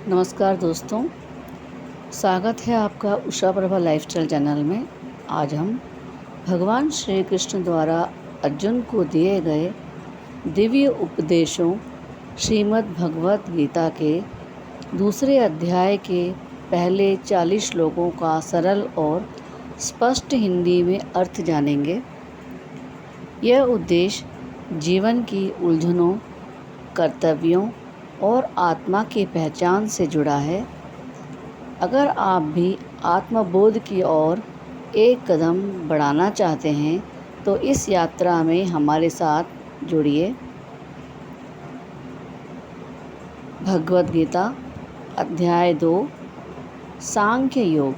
नमस्कार दोस्तों, स्वागत है आपका उषा प्रभा लाइफस्टाइल चैनल में। आज हम भगवान श्री कृष्ण द्वारा अर्जुन को दिए गए दिव्य उपदेशों श्रीमद् भगवत गीता के दूसरे अध्याय के पहले 40 श्लोकों का सरल और स्पष्ट हिंदी में अर्थ जानेंगे। यह उद्देश्य जीवन की उलझनों, कर्तव्यों और आत्मा की पहचान से जुड़ा है। अगर आप भी आत्मबोध की ओर एक कदम बढ़ाना चाहते हैं तो इस यात्रा में हमारे साथ जुड़िए। भगवद गीता अध्याय 2 सांख्य योग।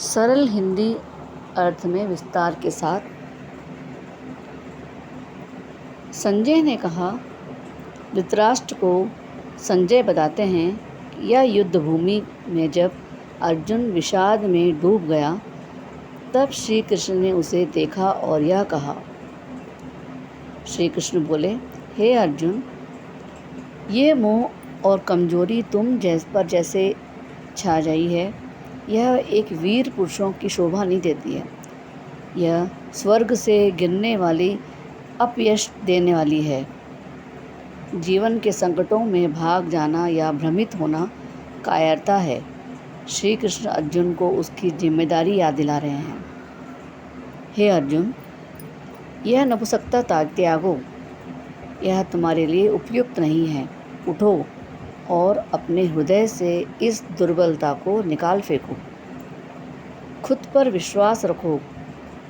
सरल हिंदी अर्थ में विस्तार के साथ। संजय ने कहा, धृतराष्ट्र को संजय बताते हैं कि यह युद्ध भूमि में जब अर्जुन विषाद में डूब गया तब श्री कृष्ण ने उसे देखा और यह कहा। श्री कृष्ण बोले, हे अर्जुन, ये मोह और कमजोरी तुम पर जैसे छा जाई है, यह एक वीर पुरुषों की शोभा नहीं देती है। यह स्वर्ग से गिरने वाली अपयश देने वाली है। जीवन के संकटों में भाग जाना या भ्रमित होना कायरता है। श्री कृष्ण अर्जुन को उसकी जिम्मेदारी याद दिला रहे हैं। हे अर्जुन, यह नपुंसकता त्यागो, यह तुम्हारे लिए उपयुक्त नहीं है। उठो और अपने हृदय से इस दुर्बलता को निकाल फेंको। खुद पर विश्वास रखो।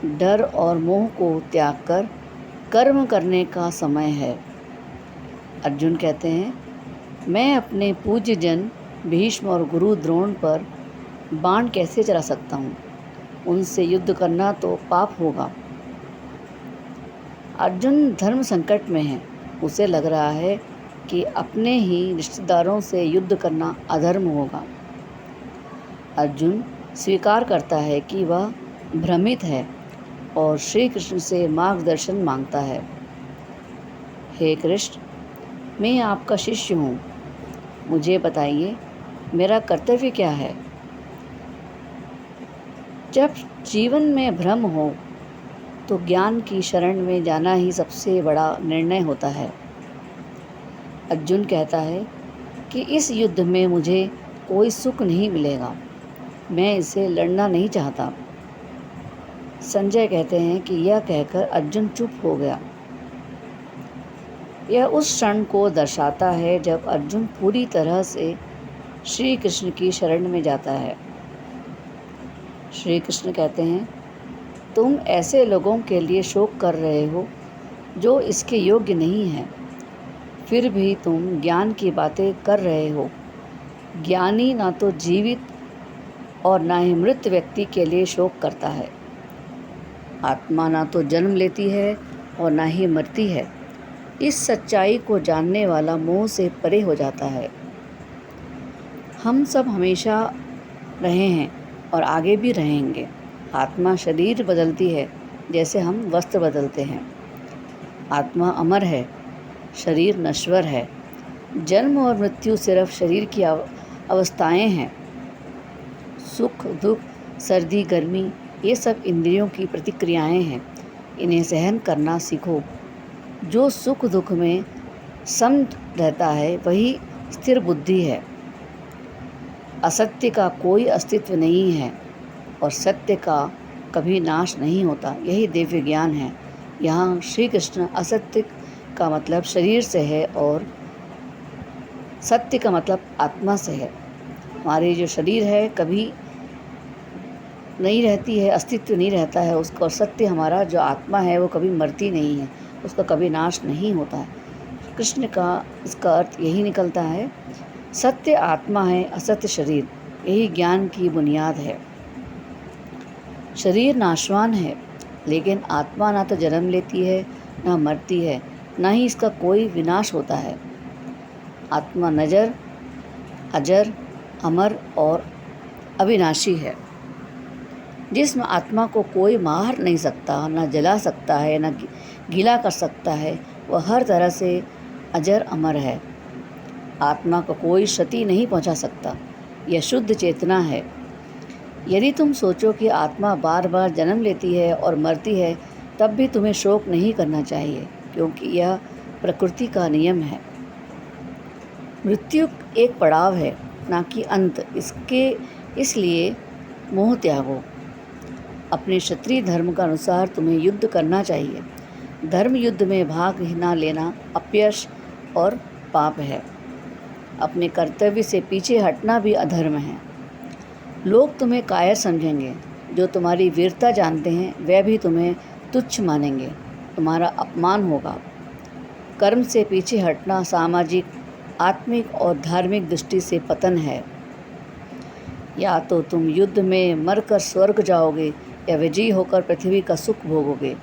डर और मोह को त्याग कर कर्म करने का समय है। अर्जुन कहते हैं, मैं अपने पूज्य जन भीष्म और गुरु द्रोण पर बाण कैसे चला सकता हूँ? उनसे युद्ध करना तो पाप होगा। अर्जुन धर्म संकट में है। उसे लग रहा है कि अपने ही रिश्तेदारों से युद्ध करना अधर्म होगा। अर्जुन स्वीकार करता है कि वह भ्रमित है और श्री कृष्ण से मार्गदर्शन मांगता है। हे कृष्ण, मैं आपका शिष्य हूँ। मुझे बताइए, मेरा कर्तव्य क्या है? जब जीवन में भ्रम हो तो ज्ञान की शरण में जाना ही सबसे बड़ा निर्णय होता है। अर्जुन कहता है कि इस युद्ध में मुझे कोई सुख नहीं मिलेगा। मैं इसे लड़ना नहीं चाहता। संजय कहते हैं कि यह कहकर अर्जुन चुप हो गया। यह उस क्षण को दर्शाता है जब अर्जुन पूरी तरह से श्री कृष्ण की शरण में जाता है। श्री कृष्ण कहते हैं, तुम ऐसे लोगों के लिए शोक कर रहे हो जो इसके योग्य नहीं हैं, फिर भी तुम ज्ञान की बातें कर रहे हो। ज्ञानी ना तो जीवित और ना ही मृत व्यक्ति के लिए शोक करता है। आत्मा ना तो जन्म लेती है और ना ही मरती है। इस सच्चाई को जानने वाला मोह से परे हो जाता है। हम सब हमेशा रहे हैं और आगे भी रहेंगे। आत्मा शरीर बदलती है जैसे हम वस्त्र बदलते हैं। आत्मा अमर है, शरीर नश्वर है। जन्म और मृत्यु सिर्फ शरीर की अवस्थाएं हैं। सुख दुख, सर्दी गर्मी, ये सब इंद्रियों की प्रतिक्रियाएं हैं। इन्हें सहन करना सीखो। जो सुख दुख में सम रहता है वही स्थिर बुद्धि है। असत्य का कोई अस्तित्व नहीं है और सत्य का कभी नाश नहीं होता। यही दिव्य ज्ञान है। यहाँ श्री कृष्ण असत्य का मतलब शरीर से है और सत्य का मतलब आत्मा से है। हमारे जो शरीर है कभी नहीं रहती है, अस्तित्व नहीं रहता है उसका, और सत्य हमारा जो आत्मा है वो कभी मरती नहीं है, उसका कभी नाश नहीं होता है। कृष्ण का इसका अर्थ यही निकलता है, सत्य आत्मा है, असत्य शरीर। यही ज्ञान की बुनियाद है। शरीर नाशवान है लेकिन आत्मा ना तो जन्म लेती है, ना मरती है, ना ही इसका कोई विनाश होता है। आत्मा नजर, अजर, अमर और अविनाशी है। जिस्म आत्मा को कोई मार नहीं सकता, ना जला सकता है, ना गीला कर सकता है। वह हर तरह से अजर अमर है। आत्मा को कोई क्षति नहीं पहुंचा सकता। यह शुद्ध चेतना है। यदि तुम सोचो कि आत्मा बार बार जन्म लेती है और मरती है, तब भी तुम्हें शोक नहीं करना चाहिए, क्योंकि यह प्रकृति का नियम है। मृत्यु एक पड़ाव है, ना कि अंत। इसलिए मोह त्यागो। अपने क्षत्रिय धर्म का अनुसार तुम्हें युद्ध करना चाहिए। धर्म युद्ध में भाग न लेना अपयश और पाप है। अपने कर्तव्य से पीछे हटना भी अधर्म है। लोग तुम्हें कायर समझेंगे। जो तुम्हारी वीरता जानते हैं वह भी तुम्हें तुच्छ मानेंगे। तुम्हारा अपमान होगा। कर्म से पीछे हटना सामाजिक, आत्मिक और धार्मिक दृष्टि से पतन है। या तो तुम युद्ध में मरकर स्वर्ग जाओगे या विजयी होकर पृथ्वी का सुख भोगोगे।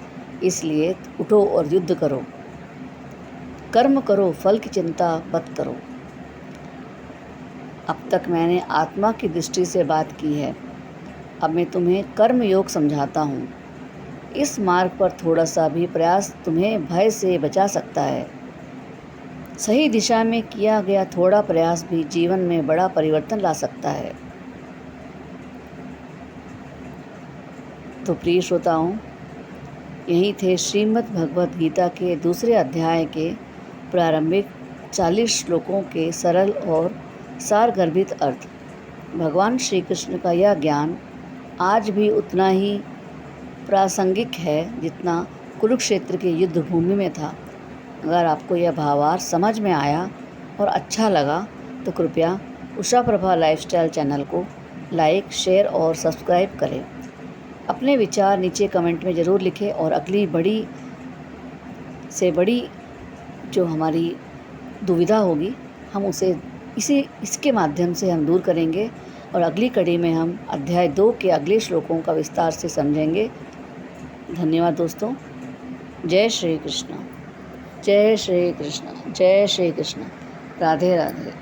इसलिए उठो और युद्ध करो। कर्म करो, फल की चिंता मत करो। अब तक मैंने आत्मा की दृष्टि से बात की है। अब मैं तुम्हें कर्म योग समझाता हूँ। इस मार्ग पर थोड़ा सा भी प्रयास तुम्हें भय से बचा सकता है। सही दिशा में किया गया थोड़ा प्रयास भी जीवन में बड़ा परिवर्तन ला सकता है। तो प्रिय श्रोताओं, यही थे श्रीमद् भगवद गीता के दूसरे अध्याय के प्रारंभिक 40 श्लोकों के सरल और सारगर्भित अर्थ। भगवान श्री कृष्ण का यह ज्ञान आज भी उतना ही प्रासंगिक है जितना कुरुक्षेत्र के युद्ध भूमि में था। अगर आपको यह भावार्थ समझ में आया और अच्छा लगा तो कृपया उषा प्रभा लाइफस्टाइल चैनल को लाइक, शेयर और सब्सक्राइब करें। अपने विचार नीचे कमेंट में ज़रूर लिखें और अगली बड़ी से बड़ी जो हमारी दुविधा होगी हम उसे इसके माध्यम से हम दूर करेंगे और अगली कड़ी में हम अध्याय 2 के अगले श्लोकों का विस्तार से समझेंगे। धन्यवाद दोस्तों। जय श्री कृष्ण, जय श्री कृष्ण, जय श्री कृष्ण। राधे राधे।